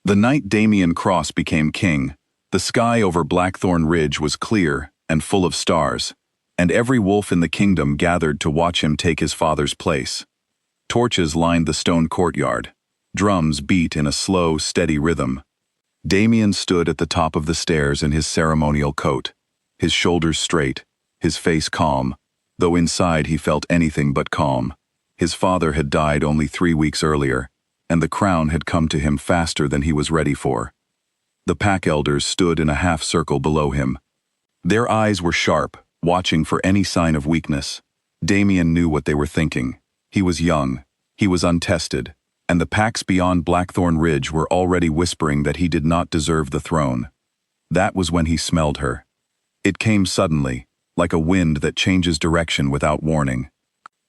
The night Damian Cross became king, the sky over Blackthorn Ridge was clear and full of stars, and every wolf in the kingdom gathered to watch him take his father's place. Torches lined the stone courtyard. Drums beat in a slow, steady rhythm. Damian stood at the top of the stairs in his ceremonial coat, his shoulders straight, his face calm, though inside he felt anything but calm. His father had died only 3 weeks earlier, and the crown had come to him faster than he was ready for. The pack elders stood in a half-circle below him. Their eyes were sharp, watching for any sign of weakness. Damian knew what they were thinking. He was young, he was untested, and the packs beyond Blackthorn Ridge were already whispering that he did not deserve the throne. That was when he smelled her. It came suddenly, like a wind that changes direction without warning.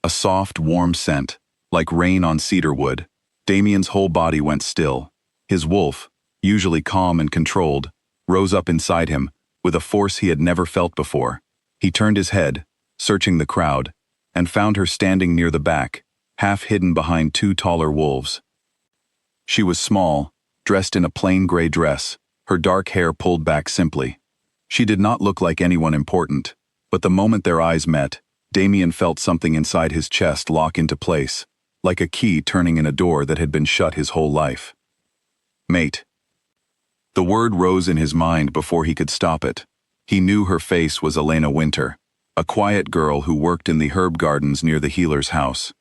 A soft, warm scent, like rain on cedar wood. Damian's whole body went still. His wolf, usually calm and controlled, rose up inside him, with a force he had never felt before. He turned his head, searching the crowd, and found her standing near the back, half hidden behind 2 taller wolves. She was small, dressed in a plain gray dress, her dark hair pulled back simply. She did not look like anyone important, but the moment their eyes met, Damian felt something inside his chest lock into place, like a key turning in a door that had been shut his whole life. Mate. The word rose in his mind before he could stop it. He knew her face was Elena Winter, a quiet girl who worked in the herb gardens near the healer's house.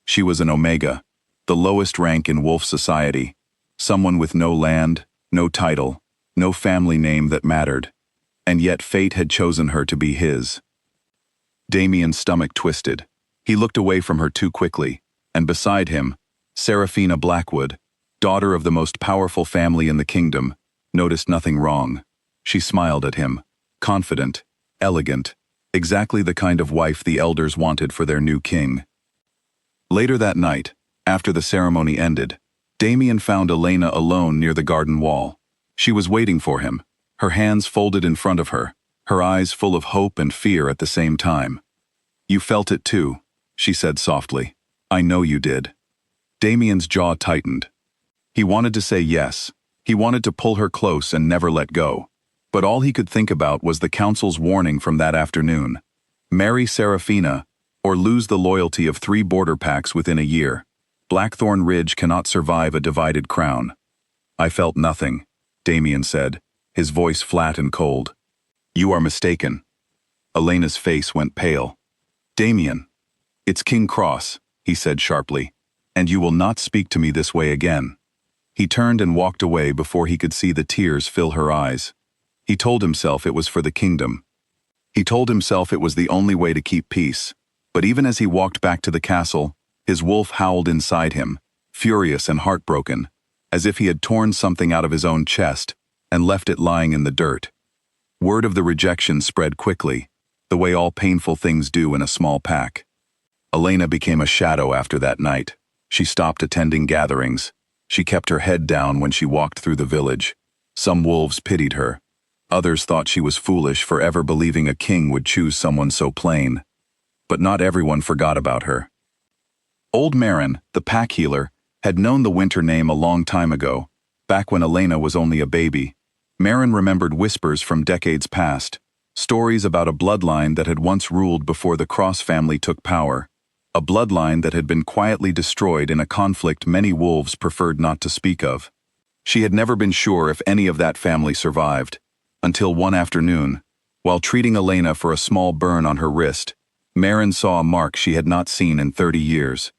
She was an Omega, the lowest rank in wolf society, someone with no land, no title, no family name that mattered, and yet fate had chosen her to be his. Damian's stomach twisted. He looked away from her too quickly, and beside him, Seraphina Blackwood, daughter of the most powerful family in the kingdom, noticed nothing wrong. She smiled at him, confident, elegant, exactly the kind of wife the elders wanted for their new king. Later that night, after the ceremony ended, Damian found Elena alone near the garden wall. She was waiting for him, her hands folded in front of her, her eyes full of hope and fear at the same time. "You felt it too," she said softly. "I know you did." Damian's jaw tightened. He wanted to say yes. He wanted to pull her close and never let go. But all he could think about was the council's warning from that afternoon. Marry Seraphina, or lose the loyalty of 3 border packs within a year. Blackthorn Ridge cannot survive a divided crown. "I felt nothing," Damian said, his voice flat and cold. "You are mistaken." Elena's face went pale. "Damian, it's King Cross," he said sharply, "and you will not speak to me this way again." He turned and walked away before he could see the tears fill her eyes. He told himself it was for the kingdom. He told himself it was the only way to keep peace. But even as he walked back to the castle, his wolf howled inside him, furious and heartbroken, as if he had torn something out of his own chest and left it lying in the dirt. Word of the rejection spread quickly, the way all painful things do in a small pack. Elena became a shadow after that night. She stopped attending gatherings. She kept her head down when she walked through the village. Some wolves pitied her. Others thought she was foolish for ever believing a king would choose someone so plain. But not everyone forgot about her. Old Marin, the pack healer, had known the Winter name a long time ago, back when Elena was only a baby. Marin remembered whispers from decades past, stories about a bloodline that had once ruled before the Cross family took power, a bloodline that had been quietly destroyed in a conflict many wolves preferred not to speak of. She had never been sure if any of that family survived, until one afternoon, while treating Elena for a small burn on her wrist, Marin saw a mark she had not seen in 30 years.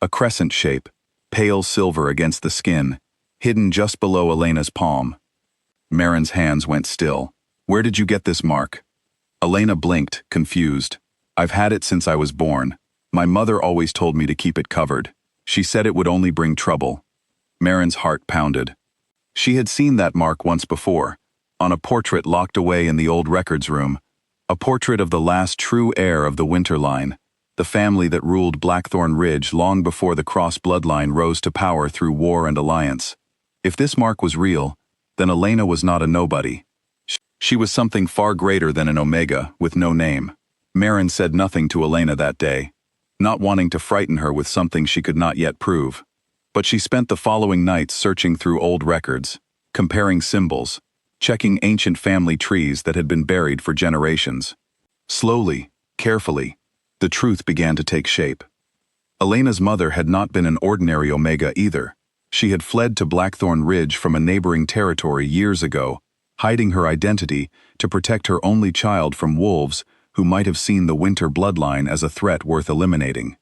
A crescent shape, pale silver against the skin, hidden just below Elena's palm. Marin's hands went still. "Where did you get this mark?" Elena blinked, confused. "I've had it since I was born. My mother always told me to keep it covered. She said it would only bring trouble." Marin's heart pounded. She had seen that mark once before, on a portrait locked away in the old records room, a portrait of the last true heir of the Winter line, the family that ruled Blackthorn Ridge long before the Cross bloodline rose to power through war and alliance. If this mark was real, then Elena was not a nobody. She was something far greater than an Omega, with no name. Marin said nothing to Elena that day, not wanting to frighten her with something she could not yet prove. But she spent the following nights searching through old records, comparing symbols, checking ancient family trees that had been buried for generations. Slowly, carefully, the truth began to take shape. Elena's mother had not been an ordinary Omega either. She had fled to Blackthorn Ridge from a neighboring territory years ago, hiding her identity to protect her only child from wolves who might have seen the Winter bloodline as a threat worth eliminating.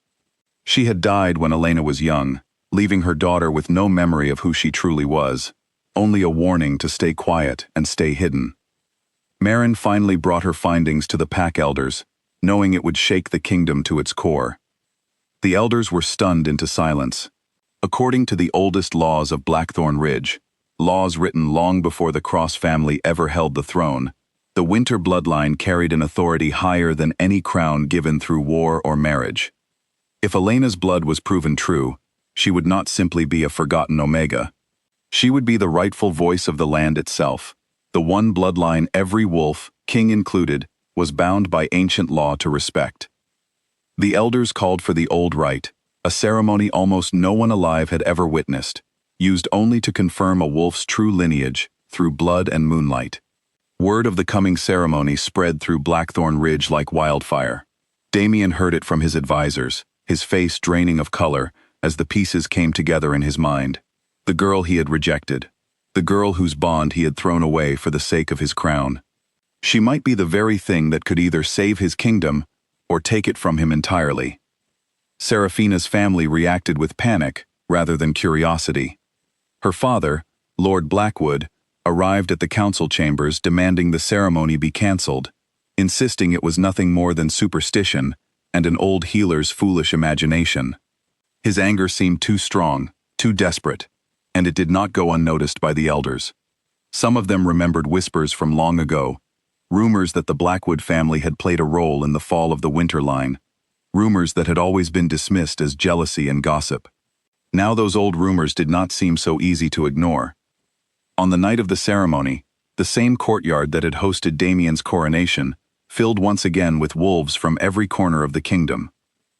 She had died when Elena was young, leaving her daughter with no memory of who she truly was, only a warning to stay quiet and stay hidden. Marin finally brought her findings to the pack elders, knowing it would shake the kingdom to its core. The elders were stunned into silence. According to the oldest laws of Blackthorn Ridge, laws written long before the Cross family ever held the throne, the Winter bloodline carried an authority higher than any crown given through war or marriage. If Elena's blood was proven true, she would not simply be a forgotten Omega. She would be the rightful voice of the land itself, the one bloodline every wolf, king included, was bound by ancient law to respect. The elders called for the old rite, a ceremony almost no one alive had ever witnessed, used only to confirm a wolf's true lineage through blood and moonlight. Word of the coming ceremony spread through Blackthorn Ridge like wildfire. Damien heard it from his advisors, his face draining of color as the pieces came together in his mind. The girl he had rejected, the girl whose bond he had thrown away for the sake of his crown. She might be the very thing that could either save his kingdom or take it from him entirely. Seraphina's family reacted with panic rather than curiosity. Her father, Lord Blackwood, arrived at the council chambers demanding the ceremony be cancelled, insisting it was nothing more than superstition and an old healer's foolish imagination. His anger seemed too strong, too desperate, and it did not go unnoticed by the elders. Some of them remembered whispers from long ago, rumors that the Blackwood family had played a role in the fall of the Winter line, rumors that had always been dismissed as jealousy and gossip. Now those old rumors did not seem so easy to ignore. On the night of the ceremony, the same courtyard that had hosted Damien's coronation filled once again with wolves from every corner of the kingdom.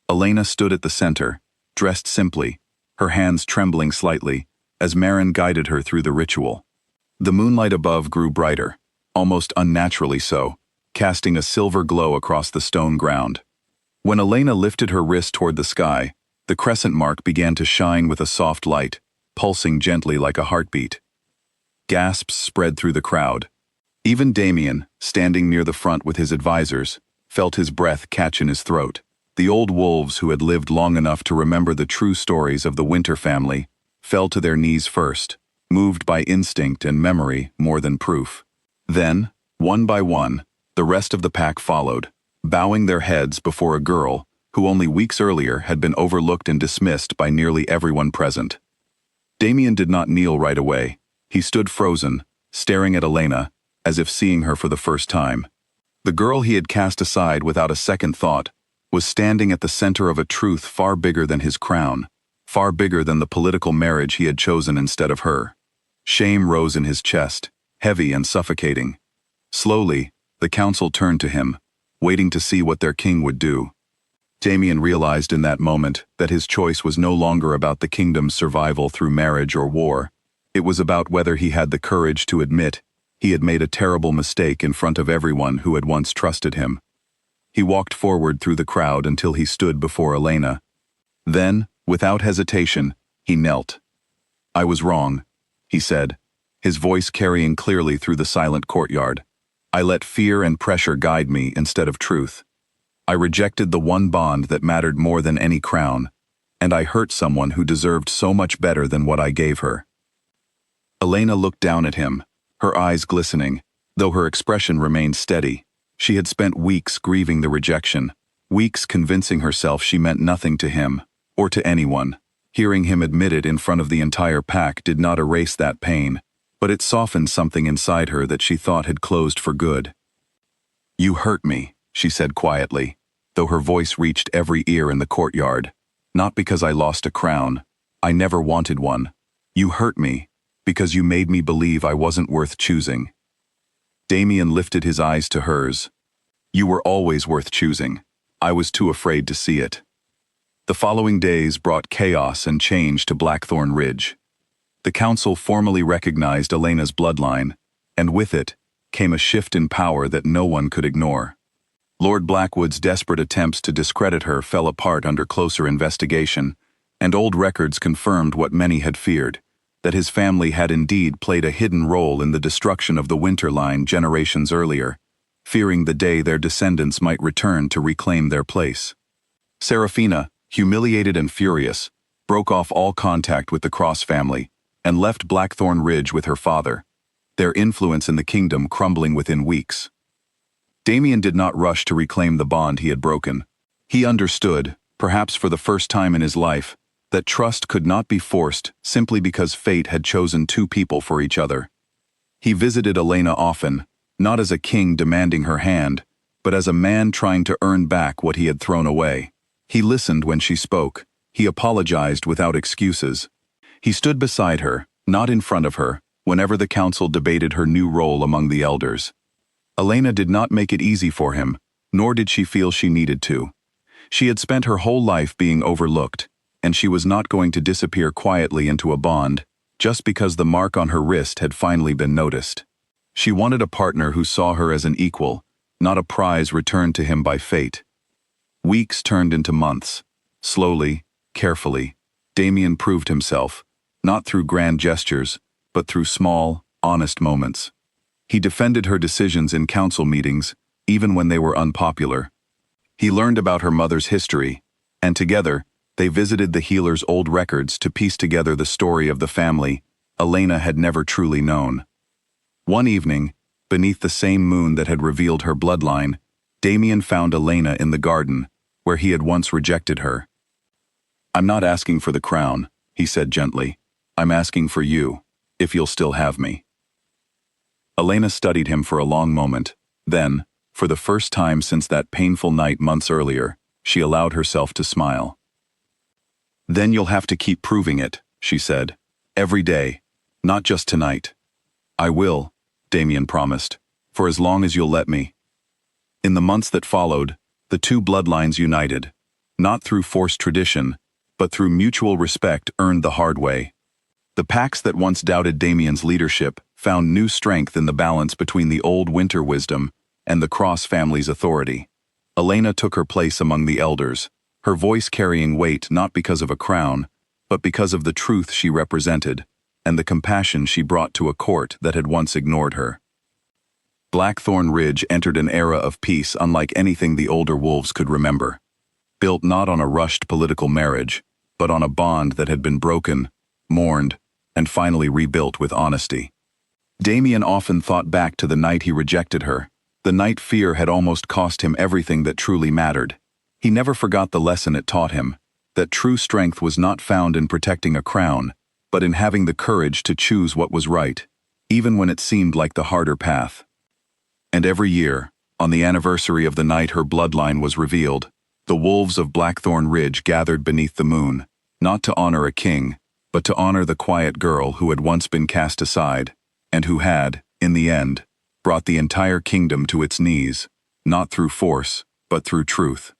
Elena stood at the center, dressed simply, her hands trembling slightly, as Marin guided her through the ritual. The moonlight above grew brighter, almost unnaturally so, casting a silver glow across the stone ground. When Elena lifted her wrist toward the sky, the crescent mark began to shine with a soft light, pulsing gently like a heartbeat. Gasps spread through the crowd. Even Damien, standing near the front with his advisors, felt his breath catch in his throat. The old wolves who had lived long enough to remember the true stories of the Winter family fell to their knees first, moved by instinct and memory more than proof. Then, one by one, the rest of the pack followed, bowing their heads before a girl who only weeks earlier had been overlooked and dismissed by nearly everyone present. Damien did not kneel right away. He stood frozen, staring at Elena, as if seeing her for the first time. The girl he had cast aside without a second thought was standing at the center of a truth far bigger than his crown, far bigger than the political marriage he had chosen instead of her. Shame rose in his chest, heavy and suffocating. Slowly, the council turned to him, waiting to see what their king would do. Damien realized in that moment that his choice was no longer about the kingdom's survival through marriage or war. It was about whether he had the courage to admit he had made a terrible mistake in front of everyone who had once trusted him. He walked forward through the crowd until he stood before Elena. Then, without hesitation, he knelt. "I was wrong," he said, his voice carrying clearly through the silent courtyard. "I let fear and pressure guide me instead of truth. I rejected the one bond that mattered more than any crown, and I hurt someone who deserved so much better than what I gave her." Elena looked down at him, her eyes glistening, though her expression remained steady. She had spent weeks grieving the rejection, weeks convincing herself she meant nothing to him, or to anyone. Hearing him admit it in front of the entire pack did not erase that pain, but it softened something inside her that she thought had closed for good. "You hurt me," she said quietly, though her voice reached every ear in the courtyard. "Not because I lost a crown. I never wanted one. You hurt me because you made me believe I wasn't worth choosing." Damien lifted his eyes to hers. "You were always worth choosing. I was too afraid to see it." The following days brought chaos and change to Blackthorn Ridge. The council formally recognized Elena's bloodline, and with it came a shift in power that no one could ignore. Lord Blackwood's desperate attempts to discredit her fell apart under closer investigation, and old records confirmed what many had feared, that his family had indeed played a hidden role in the destruction of the Winter Line generations earlier, fearing the day their descendants might return to reclaim their place. Serafina, humiliated and furious, broke off all contact with the Cross family and left Blackthorn Ridge with her father, their influence in the kingdom crumbling within weeks. Damien did not rush to reclaim the bond he had broken. He understood, perhaps for the first time in his life, that trust could not be forced simply because fate had chosen two people for each other. He visited Elena often, not as a king demanding her hand, but as a man trying to earn back what he had thrown away. He listened when she spoke. He apologized without excuses. He stood beside her, not in front of her, whenever the council debated her new role among the elders. Elena did not make it easy for him, nor did she feel she needed to. She had spent her whole life being overlooked, and she was not going to disappear quietly into a bond, just because the mark on her wrist had finally been noticed. She wanted a partner who saw her as an equal, not a prize returned to him by fate. Weeks turned into months. Slowly, carefully, Damien proved himself, not through grand gestures, but through small, honest moments. He defended her decisions in council meetings, even when they were unpopular. He learned about her mother's history, and together, they visited the healer's old records to piece together the story of the family Elena had never truly known. One evening, beneath the same moon that had revealed her bloodline, Damien found Elena in the garden, where he had once rejected her. "I'm not asking for the crown," he said gently. "I'm asking for you, if you'll still have me." Elena studied him for a long moment. Then, for the first time since that painful night months earlier, she allowed herself to smile. "Then you'll have to keep proving it," she said. "Every day, not just tonight." "I will," Damien promised, "for as long as you'll let me." In the months that followed, the two bloodlines united, not through forced tradition, but through mutual respect earned the hard way. The packs that once doubted Damien's leadership found new strength in the balance between the old Winter wisdom and the Cross family's authority. Elena took her place among the elders, her voice carrying weight not because of a crown, but because of the truth she represented, and the compassion she brought to a court that had once ignored her. Blackthorn Ridge entered an era of peace unlike anything the older wolves could remember, built not on a rushed political marriage, but on a bond that had been broken, mourned, and finally rebuilt with honesty. Damien often thought back to the night he rejected her, the night fear had almost cost him everything that truly mattered. He never forgot the lesson it taught him, that true strength was not found in protecting a crown, but in having the courage to choose what was right, even when it seemed like the harder path. And every year, on the anniversary of the night her bloodline was revealed, the wolves of Blackthorn Ridge gathered beneath the moon, not to honor a king, but to honor the quiet girl who had once been cast aside, and who had, in the end, brought the entire kingdom to its knees, not through force, but through truth.